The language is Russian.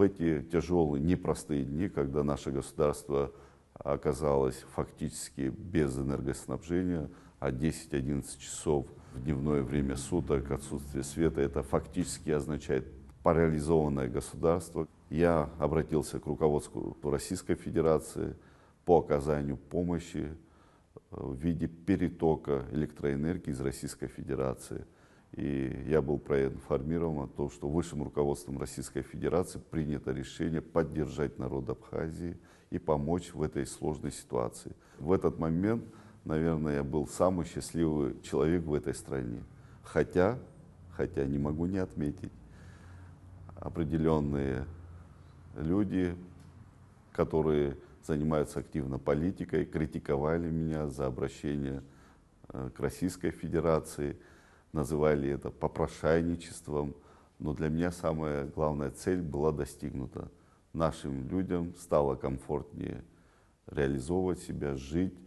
В эти тяжелые, непростые дни, когда наше государство оказалось фактически без энергоснабжения, а 10-11 часов в дневное время суток отсутствие света, это фактически означает парализованное государство. Я обратился к руководству Российской Федерации по оказанию помощи в виде перетока электроэнергии из Российской Федерации. И я был проинформирован о том, что высшим руководством Российской Федерации принято решение поддержать народ Абхазии и помочь в этой сложной ситуации. В этот момент, наверное, я был самый счастливый человек в этой стране. Хотя не могу не отметить, определенные люди, которые занимаются активно политикой, критиковали меня за обращение к Российской Федерации, называли это попрошайничеством, но для меня самая главная цель была достигнута. Нашим людям стало комфортнее реализовывать себя, жить.